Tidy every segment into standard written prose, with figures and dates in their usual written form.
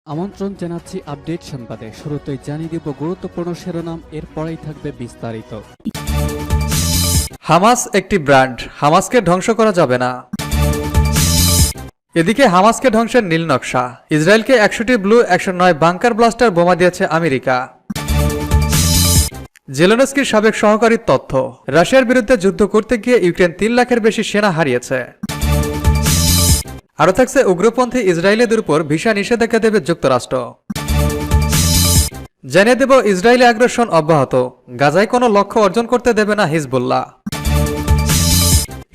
আমন্ত্রণ জানাচ্ছি আপডেট সংবাদে। শুরুতেই জানিয়ে দিব গুরুত্বপূর্ণ শিরোনাম, এরপরেই থাকবে বিস্তারিত। হামাস একটি ব্র্যান্ড, হামাসকে ধ্বংস করা যাবে না। এদিকে হামাসকে ধ্বংসের নীল নকশা, ইসরায়েলকে 100টি ব্লু 109 বাংকার ব্লাস্টার বোমা দিয়েছে আমেরিকা। জেলেনস্কির সাবেক সহকারীর তথ্য, রাশিয়ার বিরুদ্ধে যুদ্ধ করতে গিয়ে ইউক্রেন 3 লাখের বেশি সেনা হারিয়েছে। আরও থাকছে উগ্রপন্থী ইসরায়েলিদের উপর ভিসা নিষেধাজ্ঞা দেবে যুক্তরাষ্ট্র। জানিয়ে দেব ইসরায়েলি আগ্রাসন অব্যাহত, গাজায় কোনো লক্ষ্য অর্জন করতে দেবে না হিজবুল্লাহ।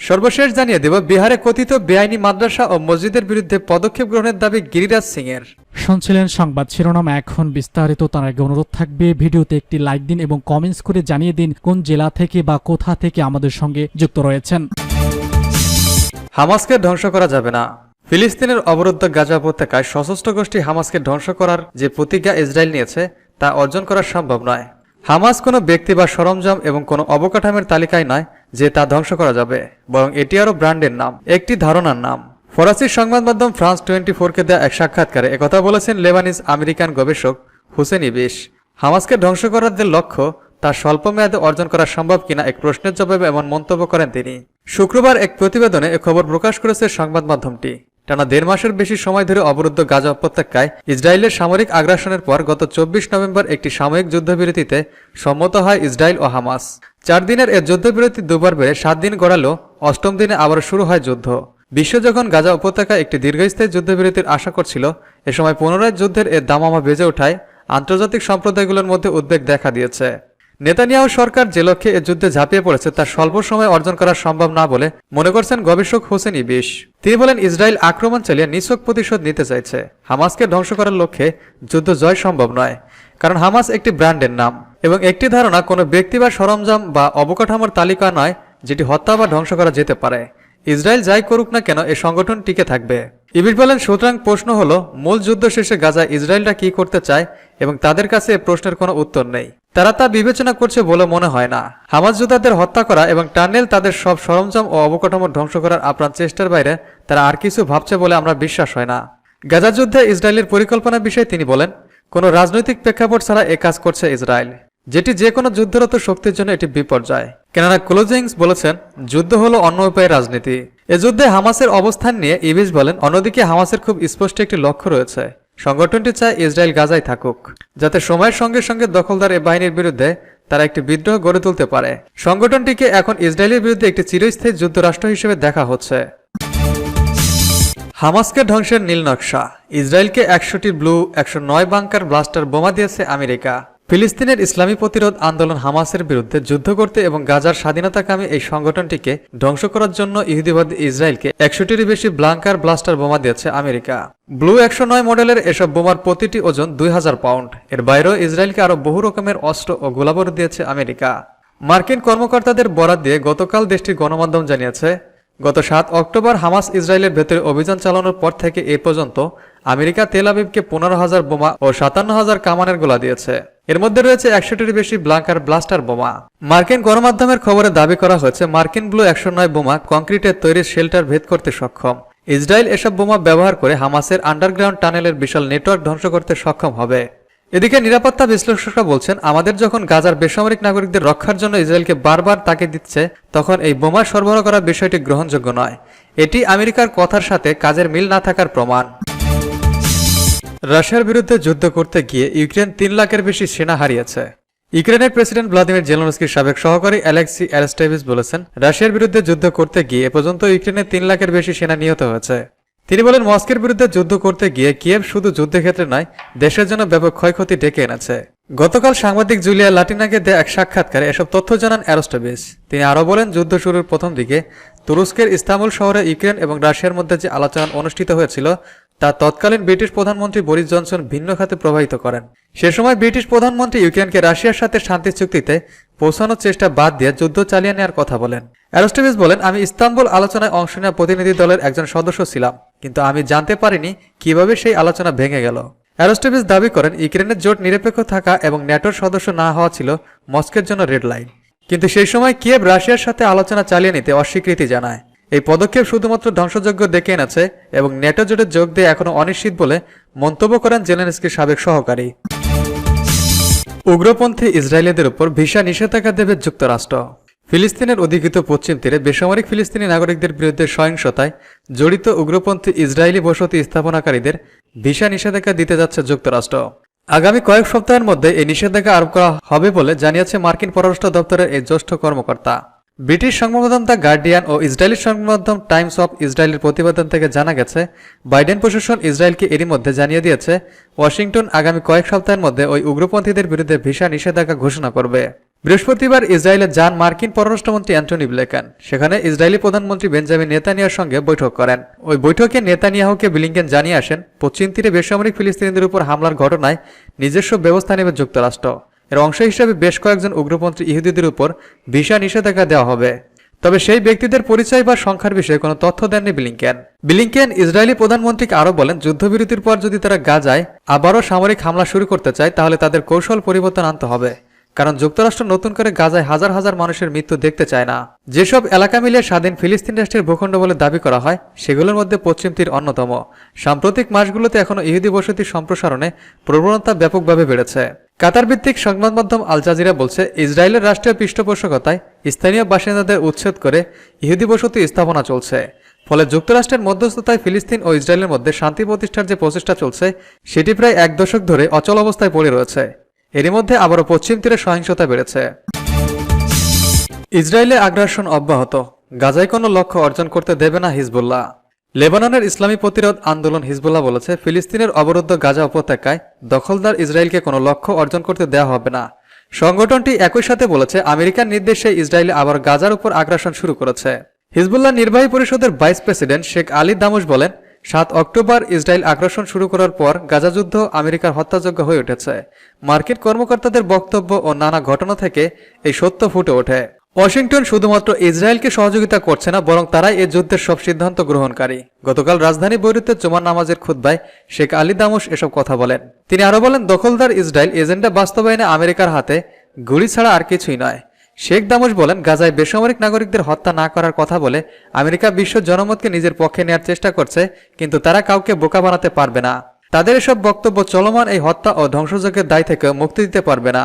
সর্বশেষ জানিয়ে দেব বিহারে কথিত বেআইনি মাদ্রাসা ও মসজিদের বিরুদ্ধে পদক্ষেপ গ্রহণের দাবি গিরিরাজ সিং এর। শুনছিলেন সংবাদ শিরোনাম, এখন বিস্তারিত। তার আগে অনুরোধ থাকবে ভিডিওতে একটি লাইক দিন এবং কমেন্টস করে জানিয়ে দিন কোন জেলা থেকে বা কোথা থেকে আমাদের সঙ্গে যুক্ত রয়েছেন। হামাসকে ধ্বংস করা যাবে না। ফিলিস্তিনের অবরুদ্ধ গাজা উপত্যকায় সশস্ত্র গোষ্ঠী হামাসকে ধ্বংস করার যে প্রতিজ্ঞা ইসরায়েল নিয়েছে তা অর্জন করা সম্ভব নয়। হামাস কোনো ব্যক্তি বা সরঞ্জাম এবং কোনো অবকাঠামোর তালিকায় নয় যে তা ধ্বংস করা যাবে, বরং এটি আরও ব্র্যান্ডের নাম, একটি ধারণার নাম। ফরাসি সংবাদ মাধ্যম ফ্রান্স 24কে দেওয়া এক সাক্ষাৎকারে একথা বলেছেন লেবানিজ আমেরিকান গবেষক হুসেন ইবিশ। হামাসকে ধ্বংস করার যে লক্ষ্য তা স্বল্প মেয়াদে অর্জন করা সম্ভব কিনা এক প্রশ্নের জবাবে এমন মন্তব্য করেন তিনি। শুক্রবার এক প্রতিবেদনে এ খবর প্রকাশ করেছে সংবাদ মাধ্যমটি। টানা 1.5 মাসের বেশি সময় ধরে অবরুদ্ধ গাজা উপত্যকায় ইসরায়েলের সামরিক আগ্রাসনের পর গত 24 নভেম্বর একটি সাময়িক যুদ্ধবিরতিতে সম্মত হয় ইসরায়েল ও হামাস। 4 দিনের এ যুদ্ধবিরতি দুবার বেড়ে 7 দিন গড়ালো 8ম দিনে আবার শুরু হয় যুদ্ধ। বিশ্ব যখন গাজা উপত্যকায় একটি দীর্ঘস্থায়ী যুদ্ধবিরতির আশা করছিল, এ সময় পুনরায় যুদ্ধের এ দামামা বেজে ওঠায় আন্তর্জাতিক সম্প্রদায়গুলোর মধ্যে উদ্বেগ দেখা দিয়েছে। নেতানিয়াহু সরকার যে লক্ষ্যে এ যুদ্ধে ঝাঁপিয়ে পড়েছে তা স্বল্প সময়ে অর্জন করা সম্ভব না বলে মনে করছেন গবেষক হোসেন ইবিশ। তিনি বলেন, ইসরায়েল আক্রমণ চালিয়ে নিছক প্রতিশোধ নিতে চাইছে। হামাসকে ধ্বংস করার লক্ষ্যে যুদ্ধ জয় সম্ভব নয়, কারণ হামাস একটি ব্র্যান্ডের নাম এবং একটি ধারণা কোনো ব্যক্তি বা সরঞ্জাম বা অবকাঠামোর তালিকা নয় যেটি হত্যা বা ধ্বংস করা যেতে পারে। ইসরায়েল যাই করুক না কেন এ সংগঠন টিকে থাকবে। ইবিশ বলেন, সুতরাং প্রশ্ন হলো মূল যুদ্ধ শেষে গাজায় ইসরায়েলরা কি করতে চায় এবং তাদের কাছে এ প্রশ্নের কোনো উত্তর নেই। তারা তা বিবেচনা করছে বলে মনে হয় না। হামাস যোদ্ধাদের হত্যা করা এবং টানেল তাদের সব সরঞ্জাম ও অবকাঠামো ধ্বংস করার আপ্রাণ চেষ্টার বাইরে তারা আর কিছু ভাবছে বলে আমরা বিশ্বাস হয় না। গাজা যুদ্ধে ইসরায়েলের পরিকল্পনার বিষয়ে তিনি বলেন, কোনো রাজনৈতিক প্রেক্ষাপট ছাড়া এ কাজ করছে ইসরায়েল, যেটি যে কোনো যুদ্ধরত শক্তির জন্য এটি বিপর্যয়। কেননা ক্লোজিংস বলেছেন, যুদ্ধ হলো অন্য উপায়ে রাজনীতি। এ যুদ্ধে হামাসের অবস্থান নিয়ে ইবিশ বলেন, অন্যদিকে হামাসের খুব স্পষ্ট একটি লক্ষ্য রয়েছে। সংগঠনটি চায় ইসরায়েল গাজায় থাকুক, যাতে সময়ের সঙ্গে সঙ্গে দখলদার এ বাহিনীর বিরুদ্ধে তারা একটি বিদ্রোহ গড়ে তুলতে পারে। সংগঠনটিকে এখন ইসরায়েলের বিরুদ্ধে একটি চিরস্থায়ী যুদ্ধরাষ্ট্র হিসেবে দেখা হচ্ছে। হামাসকে ধ্বংসের নীল নকশা, ইসরায়েলকে 100টি ব্লু 109 বাংকার ব্লাস্টার বোমা দিয়েছে আমেরিকা। ফিলিস্তিনের ইসলামী প্রতিরোধ আন্দোলন হামাসের বিরুদ্ধে যুদ্ধ করতে এবং গাজার স্বাধীনতাকামী এই সংগঠনটিকে ধ্বংস করার জন্য ইহুদিবাদী ইসরায়েলকে 100টিরও বেশি ব্লাঙ্কার ব্লাস্টার বোমা দিয়েছে আমেরিকা। ব্লু 109 মডেলের এসব বোমার প্রতিটি ওজন 2000 পাউন্ড। এর বাইরেও ইসরায়েলকে আরও বহু রকমের অস্ত্র ও গোলাবারুদ দিয়েছে আমেরিকা। মার্কিন কর্মকর্তাদের বরাত দিয়ে গতকাল দেশটির গণমাধ্যম জানিয়েছে, গত 7 অক্টোবর হামাস ইসরায়েলের ভেতরে অভিযান চালানোর পর থেকে এ পর্যন্ত আমেরিকা তেল আবিবকে 15,000 বোমা ও 57,000 কামানের গোলা দিয়েছে। এর মধ্যে রয়েছে 100টির বেশি ব্লাঙ্কার ব্লাস্টার বোমা। মার্কিন গণমাধ্যমের খবরে দাবি করা হয়েছে, মার্কিন ব্লু 109 বোমা কংক্রিটের তৈরি শেল্টার ভেদ করতে সক্ষম। ইসরায়েল এসব বোমা ব্যবহার করে হামাসের আন্ডারগ্রাউন্ড টানেলের বিশাল নেটওয়ার্ক ধ্বংস করতে সক্ষম হবে। এদিকে নিরাপত্তা বিশ্লেষকরা বলছেন, আমাদের যখন গাজার বেসামরিক নাগরিকদের রক্ষার জন্য ইসরায়েলকে বারবার তাকিদ দিচ্ছে, তখন এই বোমা সরবরাহ করার বিষয়টি গ্রহণযোগ্য নয়। এটি আমেরিকার কথার সাথে কাজের মিল না থাকার প্রমাণ। রাশিয়ার বিরুদ্ধে যুদ্ধ করতে গিয়ে ইউক্রেন 3 লাখের বেশি সেনা হারিয়েছে। ইউক্রেনের প্রেসিডেন্ট ভ্লাদিমির জেলেনস্কির সাবেক সহকারী অ্যালেক্সি অ্যারেস্টেভিচ বলেছেন, রাশিয়ার বিরুদ্ধে যুদ্ধ করতে গিয়ে এ পর্যন্ত ইউক্রেনের 3 লাখের বেশি সেনা নিহত হয়েছে। তিনি বলেন, মস্কোর বিরুদ্ধে যুদ্ধ করতে গিয়ে কিয়েভ শুধু যুদ্ধক্ষেত্রে নয়, দেশের জন্য ব্যাপক ক্ষয়ক্ষতি ডেকে এনেছে। গতকাল সাংবাদিক জুলিয়া লাটিনাকে দেয়া এক সাক্ষাৎকারে এসব তথ্য জানান অ্যারেস্টেভিচ। তিনি আরও বলেন, যুদ্ধ শুরুর প্রথম দিকে তুরস্কের ইস্তাম্বুল শহরে ইউক্রেন এবং রাশিয়ার মধ্যে যে আলোচনা অনুষ্ঠিত হয়েছিল তা তৎকালীন ব্রিটিশ প্রধানমন্ত্রী বরিস জনসন ভিন্ন খাতে প্রভাবিত করেন। সে সময় ব্রিটিশ প্রধানমন্ত্রী ইউক্রেনকে রাশিয়ার সাথে শান্তি চুক্তিতে পৌঁছানোর চেষ্টা বাদ দিয়ে যুদ্ধ চালিয়ে নেওয়ার কথা বলেন। অ্যারেস্টেভিচ বলেন, আমি ইস্তাম্বুল আলোচনায় অংশ নেওয়া প্রতিনিধি দলের একজন সদস্য ছিলাম, কিন্তু আমি জানতে পারিনি কিভাবে সেই আলোচনা ভেঙে গেল। অ্যারেস্টেভিচ দাবি করেন, ইউক্রেনের জোট নিরপেক্ষ থাকা এবং ন্যাটোর সদস্য না হওয়া ছিল মস্কোর জন্য রেড লাইন, কিন্তু সেই সময় কিয়েভ রাশিয়ার সাথে আলোচনা চালিয়ে নিতে অস্বীকৃতি জানায়। এই পদক্ষেপ শুধুমাত্র ধ্বংসযজ্ঞ ডেকে এনেছে এবং নেটো জোটে যোগ দিয়ে এখনো অনিশ্চিত বলে মন্তব্য করেন জেলেনস্কির সাবেক সহকারী। উগ্রপন্থী ইসরায়েলিদের উপর ভিসা নিষেধাজ্ঞা দেবে যুক্তরাষ্ট্র। ফিলিস্তিনের অধিকৃত পশ্চিম তীরে বেসামরিক ফিলিস্তিনি নাগরিকদের বিরুদ্ধে সহিংসতায় জড়িত উগ্রপন্থী ইসরায়েলি বসতি স্থাপনাকারীদের ভিসা নিষেধাজ্ঞা দিতে যাচ্ছে যুক্তরাষ্ট্র। আগামী কয়েক সপ্তাহের মধ্যে এই নিষেধাজ্ঞা আরোপ করা হবে বলে জানিয়েছে মার্কিন পররাষ্ট্র দপ্তরের এই জ্যেষ্ঠ কর্মকর্তা। ব্রিটিশ সংবাদমাধ্যম দ্য গার্ডিয়ান ও ইসরায়েলি সংবাদমাধ্যম টাইমস অফ ইসরায়েলের প্রতিবেদন থেকে জানা গেছে, বাইডেন প্রশাসন ইসরায়েলকে এরই মধ্যে জানিয়ে দিয়েছে ওয়াশিংটন আগামী কয়েক সপ্তাহের মধ্যে ওই উগ্রপন্থীদের বিরুদ্ধে ভিসা নিষেধাজ্ঞা ঘোষণা করবে। বৃহস্পতিবার ইসরায়েলে যান মার্কিন পররাষ্ট্রমন্ত্রী অ্যান্টনি ব্লিংকেন। সেখানে ইসরায়েলি প্রধানমন্ত্রী বেঞ্জামিন নেতানিয়াহুর সঙ্গে বৈঠক করেন। ওই বৈঠকে নেতানিয়াহুকে ব্লিংকেন জানিয়ে আসেন, পশ্চিম তীরে বেসামরিক ফিলিস্তিনিদের উপর হামলার ঘটনায় নিজস্ব ব্যবস্থা নেবে যুক্তরাষ্ট্র। এর অংশ হিসেবে বেশ কয়েকজন উগ্রপন্থী ইহুদিদের উপর ভিসা নিষেধাজ্ঞা দেওয়া হবে। তবে সেই ব্যক্তিদের পরিচয় বা সংখ্যার বিষয়ে কোনো তথ্য দেননি ব্লিংকেন। ব্লিংকেন ইসরায়েলি প্রধানমন্ত্রীকে আরও বলেন, যুদ্ধবিরতির পর যদি তারা গাজায় আবারও সামরিক হামলা শুরু করতে চায় তাহলে তাদের কৌশল পরিবর্তন আনতে হবে, কারণ যুক্তরাষ্ট্র নতুন করে গাজায় হাজার হাজার মানুষের মৃত্যু দেখতে চায় না। যেসব এলাকা মিলিয়ে স্বাধীন ফিলিস্তিন রাষ্ট্রের ভূখণ্ড বলে দাবি করা হয় সেগুলোর মধ্যে পশ্চিম তীর অন্যতম। সাম্প্রতিক মাসগুলোতে এখনও ইহুদি বসতি সম্প্রসারণে প্রবণতা ব্যাপকভাবে বেড়েছে। কাতার ভিত্তিক সংবাদ মাধ্যম আল জাজিরা বলছে, ইসরায়েলের রাষ্ট্রীয় পৃষ্ঠপোষকতায় স্থানীয় বাসিন্দাদের উচ্ছেদ করে ইহুদি বসতি স্থাপনা চলছে। ফলে যুক্তরাষ্ট্রের মধ্যস্থতায় ফিলিস্তিন ও ইসরায়েলের মধ্যে শান্তি প্রতিষ্ঠার যে প্রচেষ্টা চলছে সেটি প্রায় এক দশক ধরে অচল অবস্থায় পড়ে রয়েছে। এরই মধ্যে আবারও পশ্চিম তীরে সহিংসতা বেড়েছে। ইসরায়েলে আগ্রাসন অব্যাহত, গাজায় কোনো লক্ষ্য অর্জন করতে দেবে না হিজবুল্লাহ। লেবাননের ইসলামী প্রতিরোধ আন্দোলন হিজবুল্লাহ বলেছে, ফিলিস্তিনের অবরুদ্ধ গাজা উপত্যকায় দখলদার ইসরায়েলকে কোনো লক্ষ্য অর্জন করতে দেওয়া হবে না। সংগঠনটি একই সাথে বলেছে, আমেরিকার নির্দেশে ইসরায়েল আবার গাজার উপর আগ্রাসন শুরু করেছে। হিজবুল্লাহ নির্বাহী পরিষদের ভাইস প্রেসিডেন্ট শেখ আলী দামুশ বলেন, 7 অক্টোবর ইসরায়েল আগ্রাসন শুরু করার পর গাজা যুদ্ধ আমেরিকার হত্যাযোগ্য হয়ে উঠেছে। মার্কিন কর্মকর্তাদের বক্তব্য ও নানা ঘটনা থেকে এই সত্য ফুটে ওঠে। ওয়াশিংটন শুধুমাত্র ইসরায়েলকে সহযোগিতা করছে না, বরং তারাই এই যুদ্ধের সব সিদ্ধান্ত গ্রহণকারী। গতকাল রাজধানী বৈরুতে জুমার নামাজের খুতবায় শেখ আলী দামুশ এসব কথা বলেন। তিনি আরও বলেন, দখলদার ইসরায়েল এজেন্ডা বাস্তবায়নে আমেরিকার হাতে গুলি ছাড়া আর কিছুই নয়। শেখ দামুশ বলেন, গাজায় বেসামরিক নাগরিকদের হত্যা না করার কথা বলে আমেরিকা বিশ্ব জনমতকে নিজের পক্ষে নেওয়ার চেষ্টা করছে, কিন্তু তারা কাউকে বোকা বানাতে পারবে না। তাদের এসব বক্তব্য চলমান এই হত্যা ও ধ্বংসযজ্ঞের দায় থেকে মুক্তি দিতে পারবে না।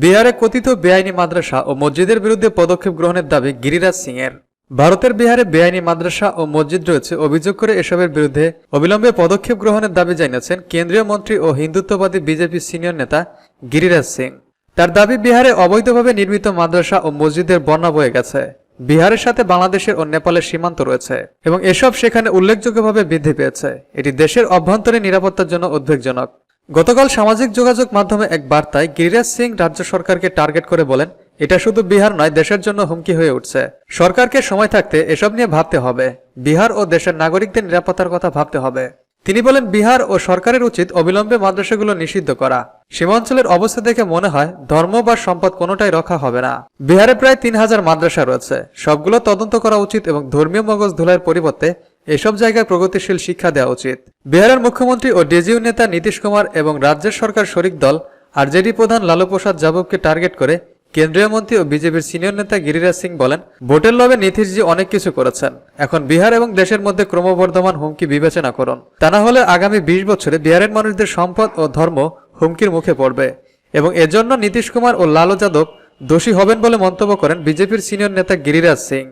বিহারে কথিত বেআইনি মাদ্রাসা ও মসজিদের বিরুদ্ধে পদক্ষেপ গ্রহণের দাবি গিরিরাজ সিং এর। ভারতের বিহারে বেআইনি মাদ্রাসা ও মসজিদ রয়েছে অভিযোগ করে এসবের বিরুদ্ধে অবিলম্বে পদক্ষেপ গ্রহণের দাবি জানিয়েছেন কেন্দ্রীয় মন্ত্রী ও হিন্দুত্ববাদী বিজেপি সিনিয়র নেতা গিরিরাজ সিং। তার দাবি, বিহারে অবৈধভাবে নির্মিত মাদ্রাসা ও মসজিদের বন্যা বয়ে গেছে। বিহারের সাথে বাংলাদেশের ও নেপালের সীমান্ত রয়েছে এবং এসব সেখানে উল্লেখযোগ্যভাবে বৃদ্ধি পেয়েছে। এটি দেশের অভ্যন্তরীণ নিরাপত্তার জন্য উদ্বেগজনক। গতকাল সামাজিক যোগাযোগ মাধ্যমে এক বার্তায় গিরিরাজ সিং রাজ্য সরকারকে টার্গেট করে বলেন, এটা শুধু বিহার নয়, দেশের জন্য হুমকি হয়ে উঠছে। সরকারকে সময় থাকতে এসব নিয়ে ভাবতে হবে। বিহার ও দেশের নাগরিকদের নিরাপত্তার কথা ভাবতে হবে। তিনি বলেন, বিহার ও সরকারের উচিত অবিলম্বে মাদ্রাসাগুলো নিষিদ্ধ করা। সীমাঞ্চলের অবস্থা দেখে মনে হয় ধর্ম বা সম্পদ কোনোটাই রক্ষা হবে না। বিহারে প্রায় 3000 মাদ্রাসা রয়েছে। সবগুলো তদন্ত করা উচিত এবং ধর্মীয় মগজ ধুলাইয়ের পরিবর্তে এসব জায়গায় প্রগতিশীল শিক্ষা দেওয়া উচিত। বিহারের মুখ্যমন্ত্রী ও ডিজিউ নেতা নীতিশ কুমার এবং রাজ্যের সরকার শরিক দল আরজেডি প্রধান লালু প্রসাদ যাদবকে টার্গেট করে কেন্দ্রীয় মন্ত্রী ও বিজেপির সিনিয়র নেতা গিরিরাজ সিং বলেন, ভোটের লোভে নীতিশজি অনেক কিছু করেছেন। এখন বিহার এবং দেশের মধ্যে ক্রমবর্ধমান হুমকি বিবেচনা করুন। তা না হলে আগামী 20 বছরে বিহারের মানুষদের সম্পদ ও ধর্ম হুমকির মুখে পড়বে এবং এজন্য নীতিশ কুমার ও লালু যাদব দোষী হবেন বলে মন্তব্য করেন বিজেপির সিনিয়র নেতা গিরিরাজ সিং।